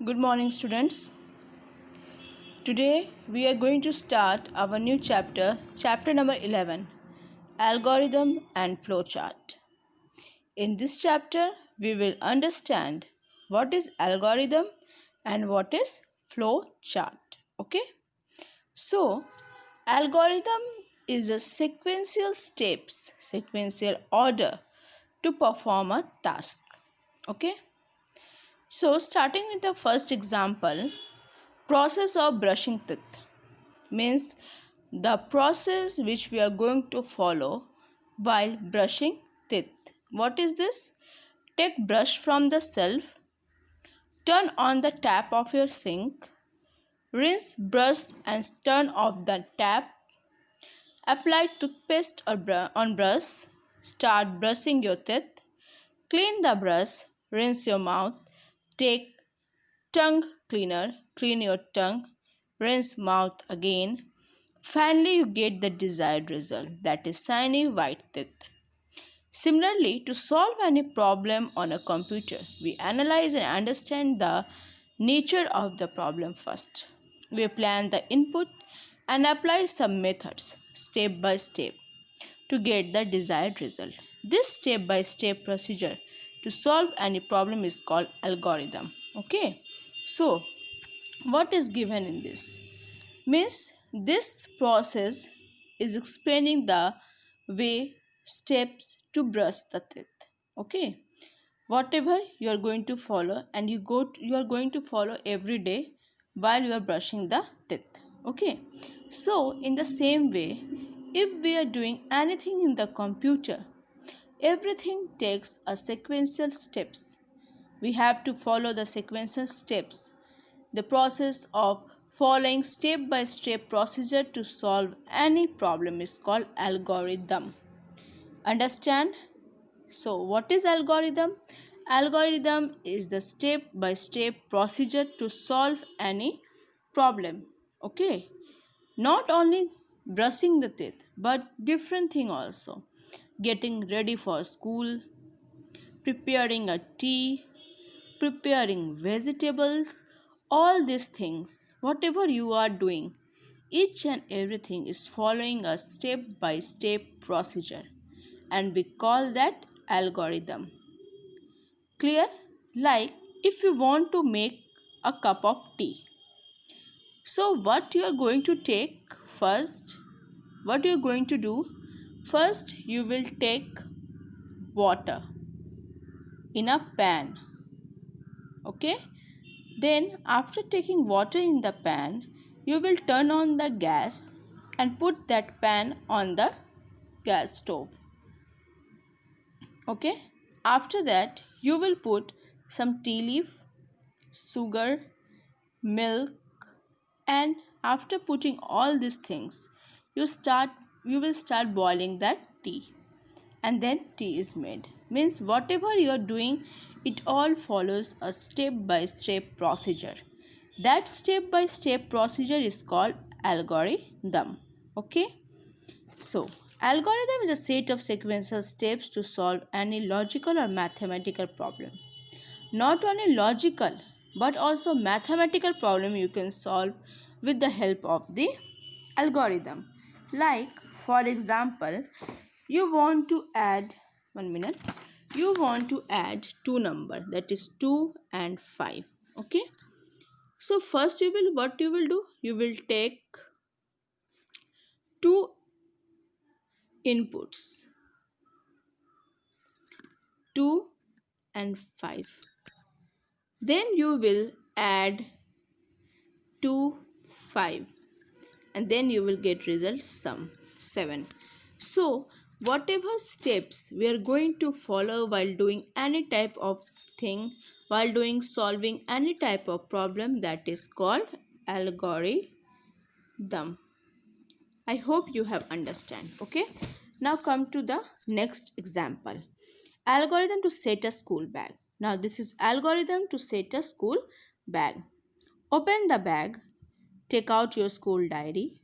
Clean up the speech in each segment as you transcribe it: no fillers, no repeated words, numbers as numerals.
Good morning, students. Today we are going to start our new chapter number 11, Algorithm and Flowchart. In this chapter, we will understand what is algorithm and what is flowchart. Okay? So, algorithm is a sequential order to perform a task. Okay? So, starting with the first example, process of brushing teeth means the process which we are going to follow while brushing teeth. What is this? Take brush from the shelf, turn on the tap of your sink, rinse brush and turn off the tap, apply toothpaste on brush, start brushing your teeth, clean the brush, rinse your mouth, take tongue cleaner, clean your tongue, rinse mouth again. Finally, you get the desired result, that is shiny white teeth. Similarly, to solve any problem on a computer, we analyze and understand the nature of the problem first. We plan the input and apply some methods step by step to get the desired result. This step by step procedure to solve any problem is called algorithm. Okay, so what is given in this? Means this process is explaining the way steps to brush the teeth. Okay, whatever you are going to follow and you are going to follow every day while you are brushing the teeth. Okay, so in the same way, if we are doing anything in the computer, everything takes a sequential steps. We have to follow the sequential steps. The process of following step by step procedure to solve any problem is called algorithm. Understand? So, what is algorithm? Algorithm is the step by step procedure to solve any problem. Okay? Not only brushing the teeth, but different thing also. Getting ready for school, preparing a tea, preparing vegetables, all these things, whatever you are doing, each and everything is following a step by step procedure, and we call that algorithm. Clear? Like if you want to make a cup of tea. So, what you are going to take first, what you are going to do, first you will take water in a pan. Okay? Then, after taking water in the pan, you will turn on the gas and put that pan on the gas stove. Okay? After that, you will put some tea leaf, sugar, milk, and after putting all these things, you will start boiling that tea, and then tea is made. Means whatever you are doing, it all follows a step by step procedure. That step by step procedure is called algorithm. Okay, so algorithm is a set of sequential steps to solve any logical or mathematical problem. Not only logical but also mathematical problem you can solve with the help of the algorithm. Like for example, you want to add 1 minute, you want to add two number, that is 2 and 5. Okay, so first what you will do, you will take two inputs, 2 and 5, then you will add 2 5, and then you will get result sum 7. So whatever steps we are going to follow while doing any type of thing, while doing solving any type of problem, that is called algorithm. I hope you have understand. Okay, now come to the next example. Algorithm to set a school bag. Now this is algorithm to set a school bag. Open the bag, take out your school diary,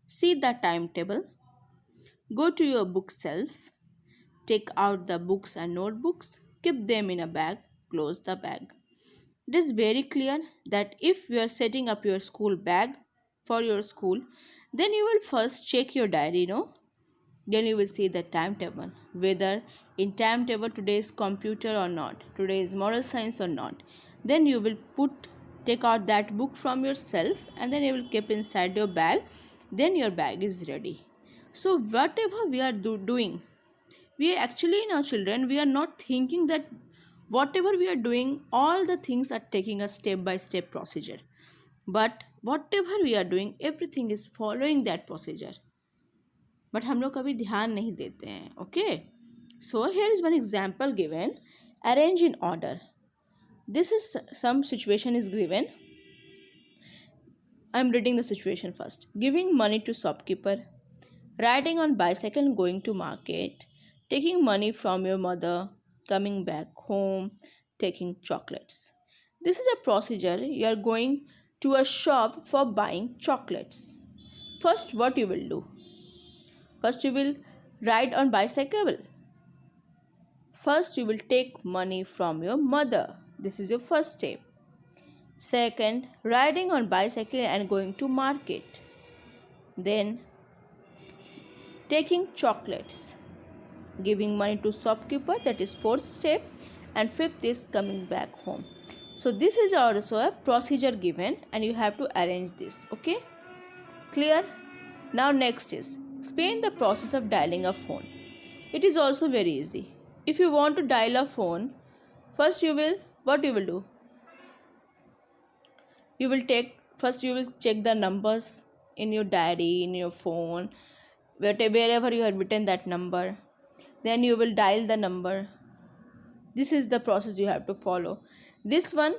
see the timetable, go to your bookshelf, take out the books and notebooks, keep them in a bag, close the bag. It is very clear that if you are setting up your school bag for your school, then you will first check your diary, then you will see the timetable, whether in timetable today is computer or not, today is moral science or not. Then you will take out that book from yourself and then you will keep inside your bag. Then your bag is ready. So whatever we are doing, we actually, now children, we are not thinking that whatever we are doing, all the things are taking a step by step procedure, but whatever we are doing, everything is following that procedure, but हम लोग कभी ध्यान नहीं देते हैं. Okay, so here is one example given. Arrange in order. This is some situation is given. I am reading the situation first. Giving money to shopkeeper, riding on bicycle going to market, taking money from your mother, coming back home, taking chocolates. This is a procedure. You are going to a shop for buying chocolates. First, what you will do? First, you will ride on bicycle. First, you will take money from your mother. This is your first step. Second, riding on bicycle and going to market. Then, taking chocolates. Giving money to shopkeeper, that is fourth step. And fifth is coming back home. So, this is also a procedure given and you have to arrange this. Okay? Clear? Now, next is explain the process of dialing a phone. It is also very easy. If you want to dial a phone, first what you will do? You will check the numbers in your diary, in your phone, wherever you have written that number. Then you will dial the number. This is the process you have to follow. This one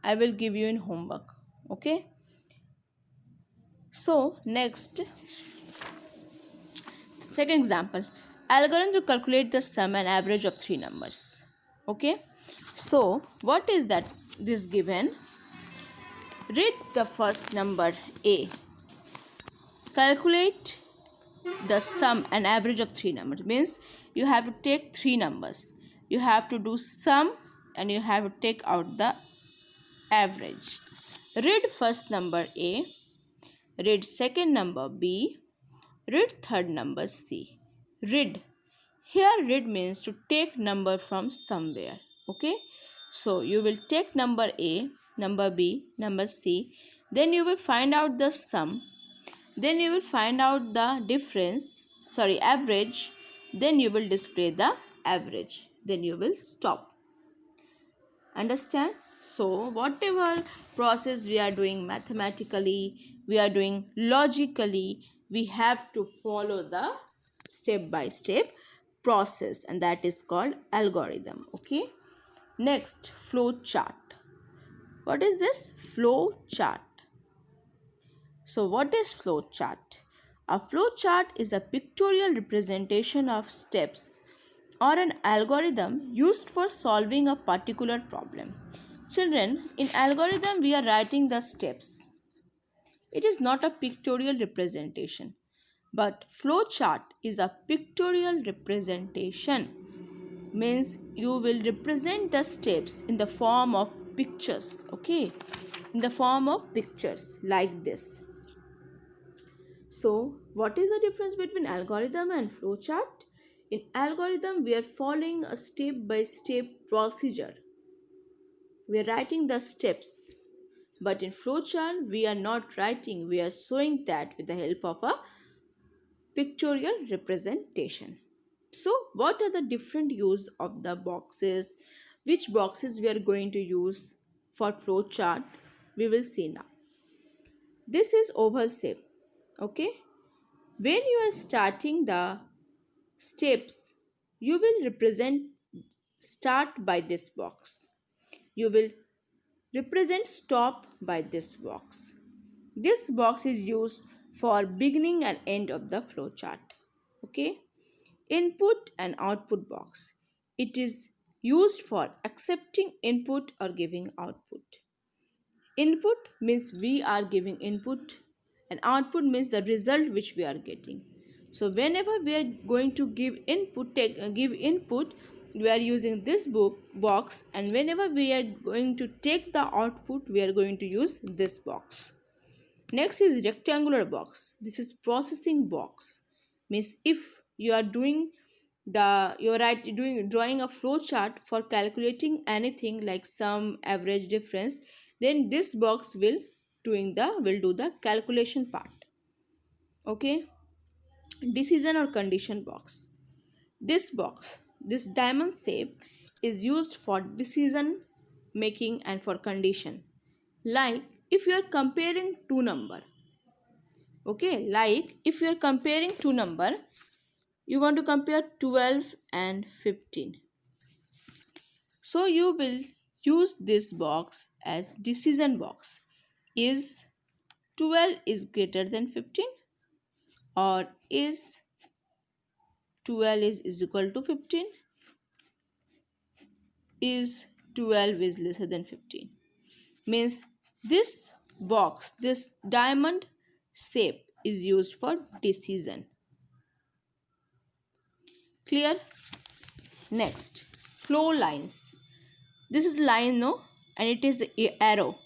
I will give you in homework. Okay? So, next, second example. Algorithm to calculate the sum and average of three numbers. Okay? So, what is that? This given. Read the first number A. Calculate the sum and average of three numbers. Means you have to take three numbers. You have to do sum and you have to take out the average. Read first number A. Read second number B. Read third number C. Read. Here read means to take number from somewhere. Okay? So you will take number A, number B, number C. Then you will find out the sum. Then you will find out the average. Then you will display the average. Then you will stop. Understand? So whatever process we are doing mathematically, we are doing logically, we have to follow the step by step process, and that is called algorithm. Okay? Next, flow chart. What is this? Flow chart. So what is flow chart? A flow chart is a pictorial representation of steps or an algorithm used for solving a particular problem. Children, in algorithm we are writing the steps. It is not a pictorial representation, but flow chart is a pictorial representation. Means you will represent the steps in the form of pictures. Okay, in the form of pictures like this. So what is the difference between algorithm and flow chart? In algorithm we are following a step by step procedure. We are writing the steps, but in flow chart we are not writing, we are showing that with the help of a pictorial representation. So what are the different use of the boxes? Which boxes we are going to use for flow chart? We will see now. This is oval shape. Okay? When you are starting the steps, you will start by this box. You will represent stop by this box. This box is used for beginning and end of the flow chart. Okay? Input and output box. It is used for accepting input or giving output. Input means we are giving input and output means the result which we are getting. So whenever we are going to give input, we are using this box, and whenever we are going to take the output, we are going to use this box. Next is rectangular box. This is processing box. Means if you are doing drawing a flow chart for calculating anything like sum, average, difference, then this box will do the calculation part. Okay. Decision or condition box. This box, this diamond shape, is used for decision making and for condition. Like if you are comparing two number. Okay, like if you are comparing two number, you want to compare 12 and 15. So you will use this box as decision box. Is 12 is greater than 15, or is 12 is equal to 15? Is 12 is lesser than 15? Means this box, this diamond shape is used for decision. Clear? Next, flow lines. This is line, no, and it is a arrow.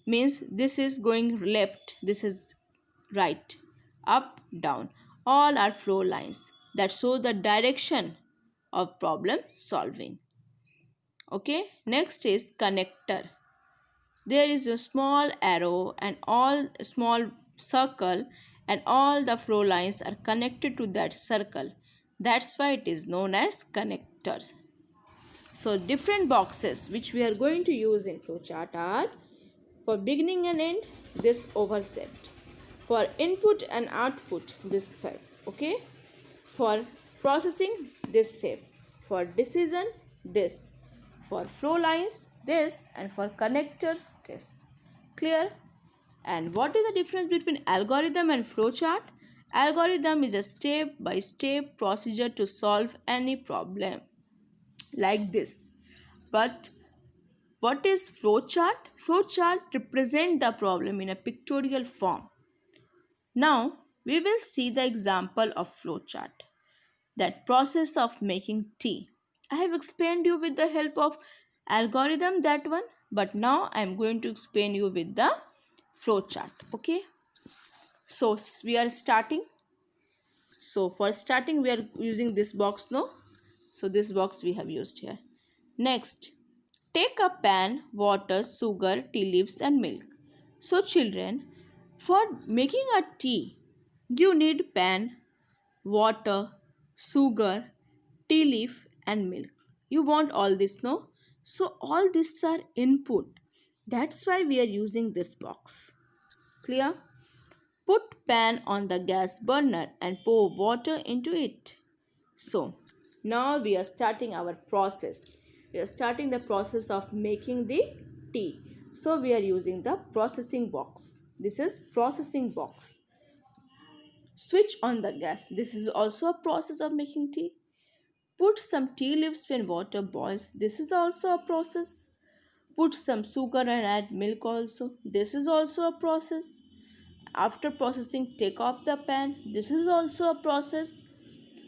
Means this is going left, this is right, up, down. All are flow lines that show the direction of problem solving. Okay. Next is connector. There is a small arrow and all small circle, and all the flow lines are connected to that circle. That's why it is known as connectors. So different boxes which we are going to use in flowchart are: for beginning and end, this oval set; for input and output, this shape. Okay. For processing, this shape; for decision, this; for flow lines, this; and for connectors, this. Clear? And what is the difference between algorithm and flowchart? Algorithm is a step-by-step procedure to solve any problem like this. But what is flowchart? Flowchart represent the problem in a pictorial form. Now we will see the example of flowchart. That process of making tea. I have explained you with the help of algorithm, that one, but now I am going to explain you with the flowchart. Okay. So we are starting. So for starting we are using this box, no? So this box we have used here. Next, take a pan, water, sugar, tea leaves and milk. So children, for making a tea, you need pan, water, sugar, tea leaf and milk. You want all this, no? So all these are input. That's why we are using this box. Clear? Put pan on the gas burner and pour water into it. So now we are starting our process. We are starting the process of making the tea. So we are using the processing box. This is processing box. Switch on the gas. This is also a process of making tea. Put some tea leaves when water boils. This is also a process. Put some sugar and add milk also. This is also a process. After processing, take off the pan. This is also a process.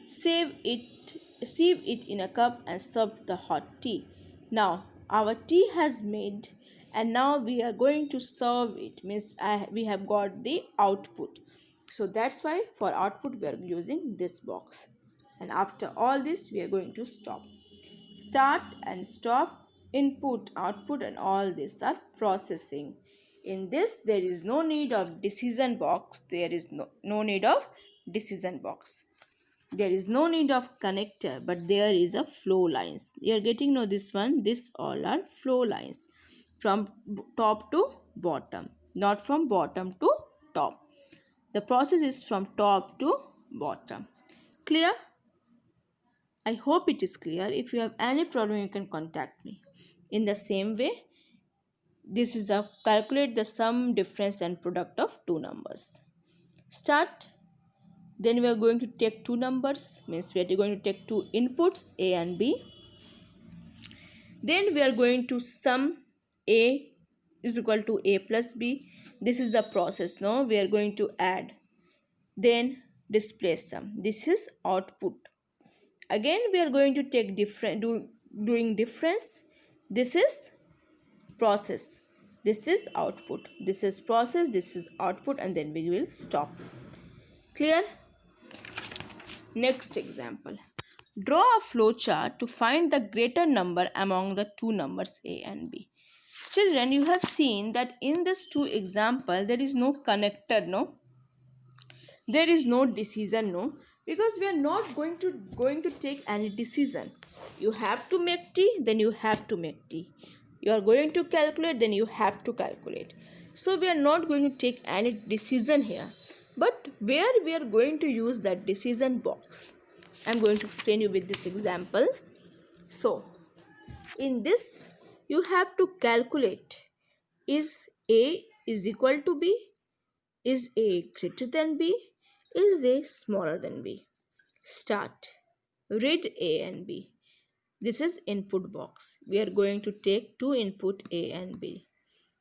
Sieve it in a cup and serve the hot tea. Now our tea has made, and now we are going to serve it. Means we have got the output. So that's why for output we are using this box. And after all this we are going to stop. Start and stop, input, output, and all these are processing. In this there is no need of decision box. There is no need of decision box. There is no need of connector, but there is a flow lines. You are getting know this one. This all are flow lines from top to bottom, not from bottom to top. The process is from top to bottom. Clear? I hope it is clear. If you have any problem, you can contact me. In the same way, this is a calculate the sum, difference and product of two numbers. Start. Then we are going to take two numbers. Means we are going to take two inputs, A and B. Then we are going to sum A is equal to A plus B. This is the process. Now we are going to add. Then display sum. This is output. Again we are going to take doing difference. This is process, this is output, this is process, this is output, and then we will stop. Clear? Next example. Draw a flow chart to find the greater number among the two numbers a and b. Children, you have seen that in this two example there is no connector, no? There is no decision, no? Because we are not going to take any decision. You have to make t, then you have to make t. You are going to calculate, then you have to calculate. So we are not going to take any decision here. But where we are going to use that decision box, I am going to explain you with this example. So in this you have to calculate, is a is equal to b, is a greater than b, is a smaller than b. Start. Read a and b. This is input box. We are going to take two input a and b.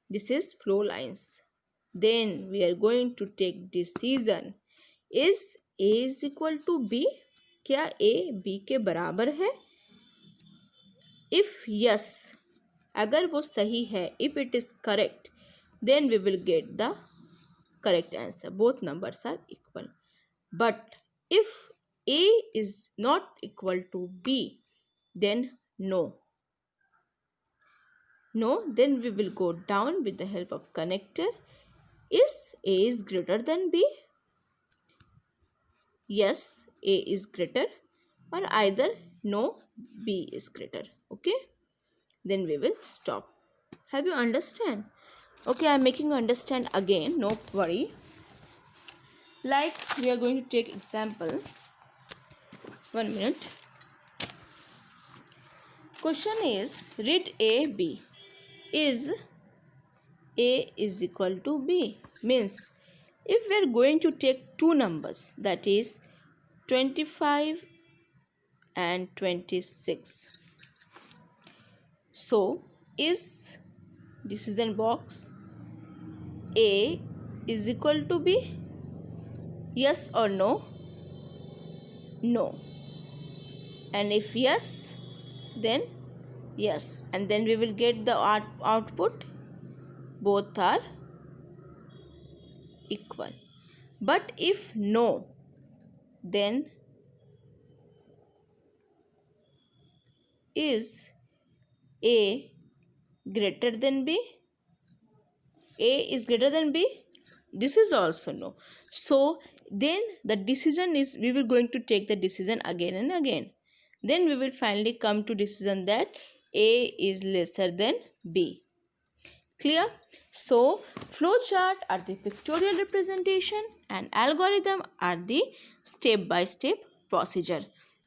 This is flow lines. Then we are going to take decision. Is a is equal to b? क्या a b के बराबर है? If yes, अगर वो सही है, if it is correct, then we will get the correct answer. Both numbers are equal. But if a is not equal to b, then no. No, then we will go down with the help of connector. Is a is greater than b? Yes, a is greater, or either no, b is greater. Okay, then we will stop. Have you understand? Okay, I am making you understand again, no worry. Like we are going to take example. 1 minute. Question is, read a b. Is a is equal to b? Means if we are going to take two numbers, that is 25 and 26. So is decision box a is equal to b? Yes or no? No. And if yes, then yes, and then we will get the output. Both are equal. But if no, then is a greater than b? A is greater than b? This is also no. So then the decision is, we will going to take the decision again and again. Then we will finally come to decision that a is lesser than b. Clear? So flowchart are the pictorial representation and algorithm are the step-by-step procedure.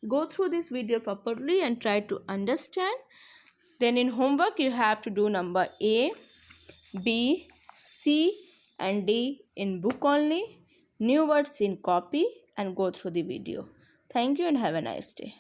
Go through this video properly and try to understand. Then in homework you have to do number A, B, C and D in book only. New words in copy and go through the video. Thank you and have a nice day.